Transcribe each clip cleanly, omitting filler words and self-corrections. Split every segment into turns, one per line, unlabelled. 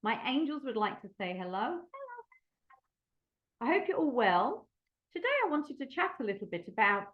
My angels would like to say hello. I hope you're all well. Today, I wanted to chat a little bit about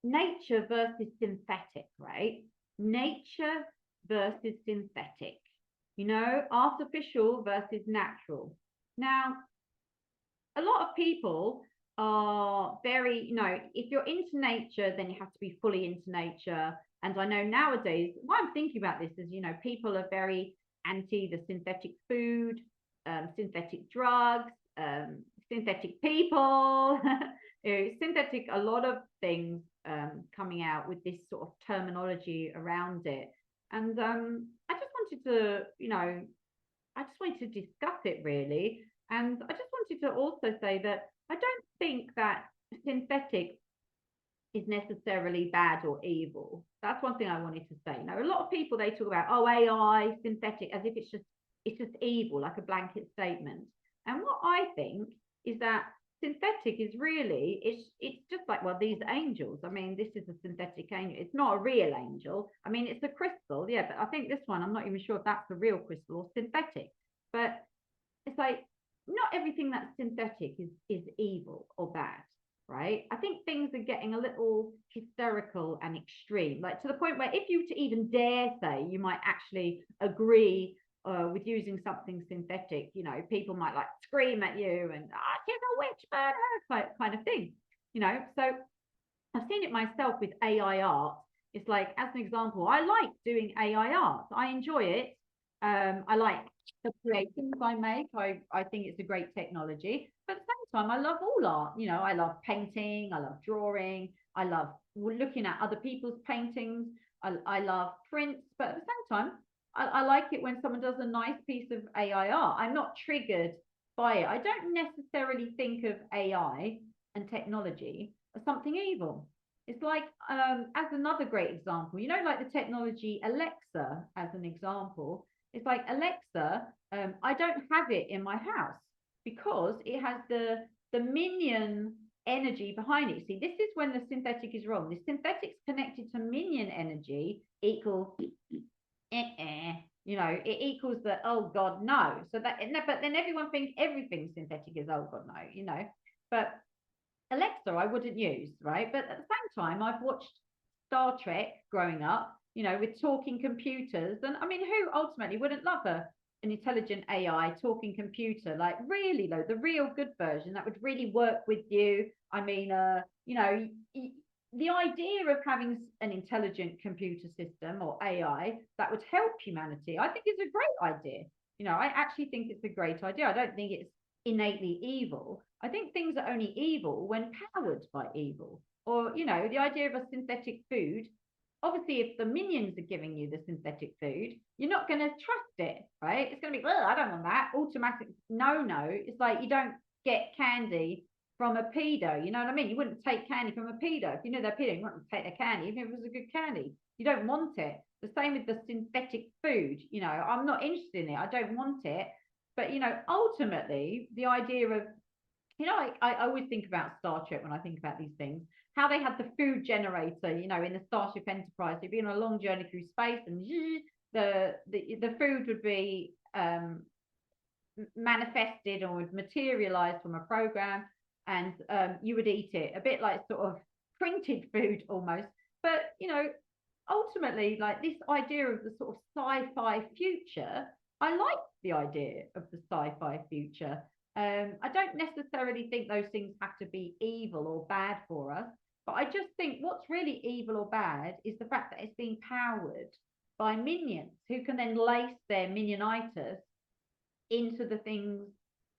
nature versus synthetic, right? Nature versus synthetic, artificial versus natural. Now, a lot of people are very, if you're into nature, then you have to be fully into nature. And I know nowadays, why I'm thinking about this is, people are very anti the synthetic food, synthetic drugs, synthetic people, synthetic, a lot of things coming out with this sort of terminology around it. And I just wanted to, I just wanted to discuss it really. And I just wanted to also say that I don't think that synthetic is necessarily bad or evil. That's one thing I wanted to say. Now, a lot of people they talk about AI, synthetic, as if it's just evil, like a blanket statement. And what I think is that synthetic is really it's just like, well, these angels. I mean, this is a synthetic angel. It's not a real angel. I mean, it's a crystal, yeah, but I think this one, I'm not even sure if that's a real crystal or synthetic. But it's like not everything that's synthetic is evil or bad, right? I think things are getting a little hysterical and extreme, like to the point where if you to even dare say you might actually agree with using something synthetic, people might like scream at you and she's a witch burner kind of thing, So I've seen it myself with AI art. It's like, as an example, I like doing AI art. I enjoy it. I like the creations I make. I think it's a great technology. But at the same time, I love all art. I love painting. I love drawing. I love looking at other people's paintings. I love prints. But at the same time, I like it when someone does a nice piece of AI art. I'm not triggered by it. I don't necessarily think of AI and technology as something evil. It's like, as another great example, like the technology Alexa, as an example, it's like Alexa, I don't have it in my house because it has the minion energy behind it. See, this is when the synthetic is wrong. The synthetic's connected to minion energy equal, it equals the oh god no. So that, but then everyone thinks everything synthetic is oh god no. But Alexa, I wouldn't use, right? But at the same time, I've watched Star Trek growing up, with talking computers. And I mean, who ultimately wouldn't love an intelligent AI talking computer, like really, though, the real good version that would really work with you? I mean, the idea of having an intelligent computer system or AI that would help humanity, I think is a great idea. I actually think it's a great idea. I don't think it's innately evil. I think things are only evil when powered by evil. Or, the idea of a synthetic food. Obviously, if the minions are giving you the synthetic food, you're not going to trust it, right? It's going to be, well, I don't want that. Automatic, no, no. It's like you don't get candy from a pedo. You know what I mean? You wouldn't take candy from a pedo. If you know they're pedo, you wouldn't take their candy, even if it was a good candy. You don't want it. The same with the synthetic food. I'm not interested in it. I don't want it. But ultimately, the idea of I always think about Star Trek when I think about these things. How they had the food generator, in the Starship Enterprise. You'd be on a long journey through space, and the food would be manifested or would materialize from a program, and you would eat it, a bit like sort of printed food almost. But ultimately, like this idea of the sort of sci-fi future, I like the idea of the sci-fi future. I don't necessarily think those things have to be evil or bad for us, but I just think what's really evil or bad is the fact that it's being powered by minions who can then lace their minionitis into the things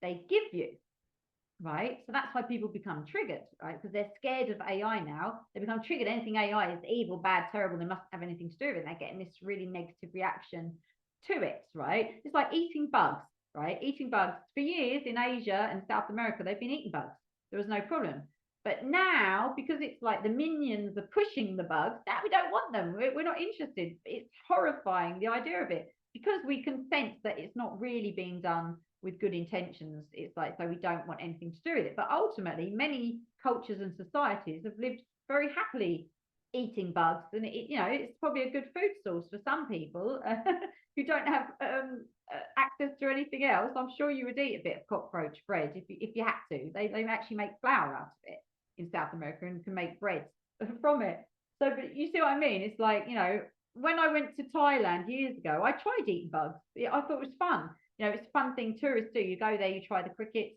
they give you, right? So that's why people become triggered, right? Because they're scared of AI now. They become triggered. Anything AI is evil, bad, terrible. They mustn't have anything to do with it. They're getting this really negative reaction to it, right? It's like eating bugs, right? Eating bugs. For years in Asia and South America, they've been eating bugs. There was no problem. But now, because it's like the minions are pushing the bugs, that we don't want them. We're not interested. It's horrifying, the idea of it, because we can sense that it's not really being done with good intentions. It's like, so we don't want anything to do with it. But ultimately, many cultures and societies have lived very happily eating bugs, and it's probably a good food source for some people who don't have access to anything else, I'm sure you would eat a bit of cockroach bread if you had to. They actually make flour out of it in South America and can make bread from it. So, but you see what I mean? It's like, when I went to Thailand years ago, I tried eating bugs. I thought it was fun. It's a fun thing tourists do. You go there, you try the crickets.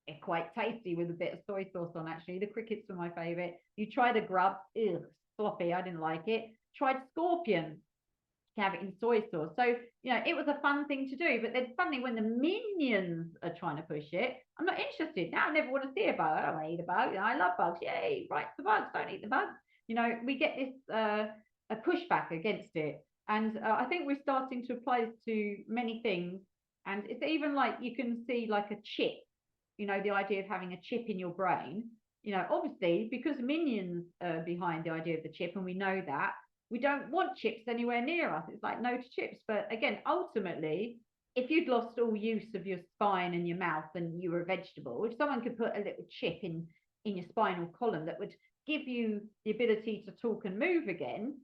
They're quite tasty with a bit of soy sauce on, actually. The crickets were my favorite. You try the grub. Ugh, sloppy. I didn't like it. Tried scorpion. You have it in soy sauce. So, it was a fun thing to do. But then suddenly when the minions are trying to push it, I'm not interested. Now I never want to see a bug. I don't want to eat a bug. I love bugs. Yay, right the bugs. Don't eat the bugs. We get this a pushback against it. And I think we're starting to apply this to many things. And it's even like you can see like a chip, the idea of having a chip in your brain. Obviously, because minions are behind the idea of the chip, and we know that, we don't want chips anywhere near us. It's like no to chips. But again, ultimately, if you'd lost all use of your spine and your mouth and you were a vegetable, if someone could put a little chip in your spinal column that would give you the ability to talk and move again,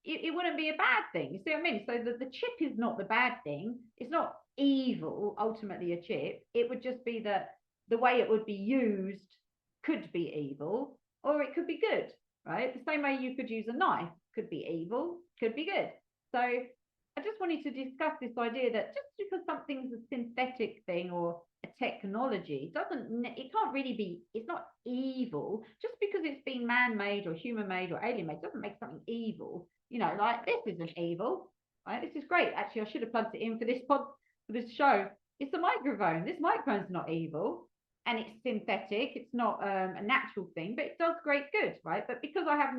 it wouldn't be a bad thing. You see what I mean? So the chip is not the bad thing. It's not evil, ultimately, a chip. It would just be that the way it would be used could be evil, or it could be good, right? The same way you could use a knife, could be evil, could be good. So I just wanted to discuss this idea that just because something's a synthetic thing or a technology it can't really be, it's not evil. Just because it's been man-made or human-made or alien-made doesn't make something evil. Like this isn't evil, right? This is great. Actually, I should have plugged it in for this show. It's a microphone. This microphone's not evil, and it's synthetic. It's not a natural thing, but it does great good, right? But because I have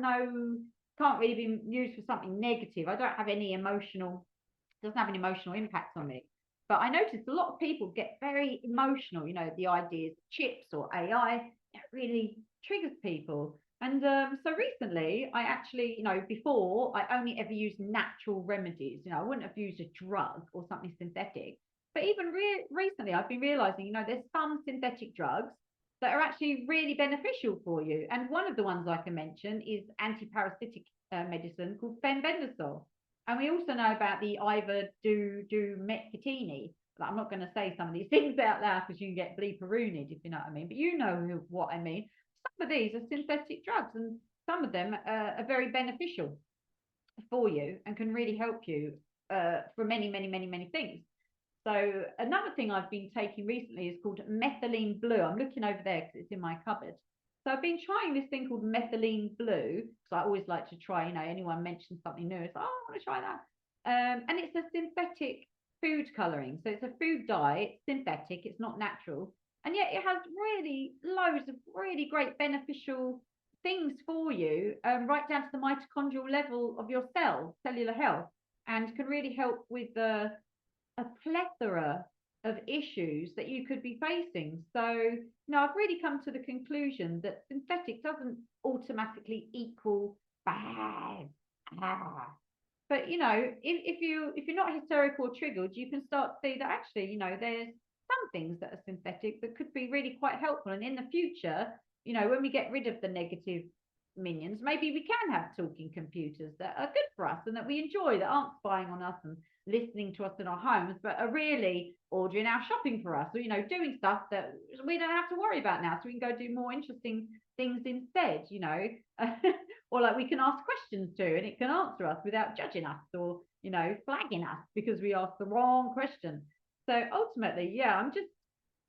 can't really be used for something negative. I don't have any doesn't have an emotional impact on me. But I noticed a lot of people get very emotional, the ideas of chips or AI, it really triggers people. And so recently, I actually, before I only ever used natural remedies. I wouldn't have used a drug or something synthetic. But even recently, I've been realizing, there's some synthetic drugs that are actually really beneficial for you. And one of the ones I can mention is anti-parasitic medicine called fenbendazole. And we also know about the ivermectine. I'm not going to say some of these things out loud because you can get bleeperooned, if you know what I mean. But you know what I mean. Some of these are synthetic drugs, and some of them are very beneficial for you and can really help you for many, many, many, many things. So another thing I've been taking recently is called methylene blue. I'm looking over there because it's in my cupboard. So I've been trying this thing called methylene blue because I always like to try, anyone mentions something new, it's like, oh, I want to try that. And it's a synthetic food coloring. So it's a food dye, it's synthetic, it's not natural. And yet it has really loads of really great beneficial things for you, right down to the mitochondrial level of your cellular health, and can really help with a plethora of issues that you could be facing. So, I've really come to the conclusion that synthetic doesn't automatically equal bad. But if you're not hysterical or triggered, you can start to see that actually, there's some things that are synthetic that could be really quite helpful. And in the future, when we get rid of the negative minions, maybe we can have talking computers that are good for us and that we enjoy, that aren't spying on us and listening to us in our homes, but are really ordering our shopping for us, or doing stuff that we don't have to worry about now, so we can go do more interesting things instead. Or like we can ask questions to and it can answer us without judging us or flagging us because we asked the wrong question. So ultimately, yeah, I'm just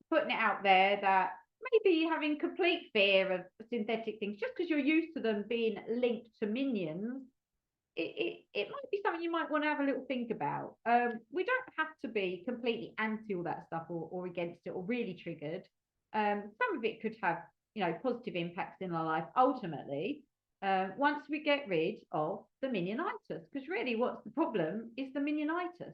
putting it out there that maybe having complete fear of synthetic things just because you're used to them being linked to minions, it might be something you might want to have a little think about. We don't have to be completely anti all that stuff or against it or really triggered. Some of it could have positive impacts in our life ultimately, once we get rid of the minionitis, because really what's the problem is the minionitis,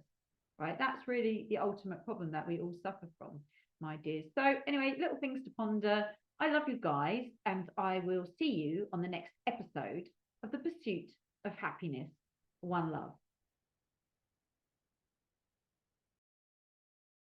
right? That's really the ultimate problem that we all suffer from, my dears. So anyway, little things to ponder. I love you guys, and I will see you on the next episode of The Pursuit of Happiness. One love.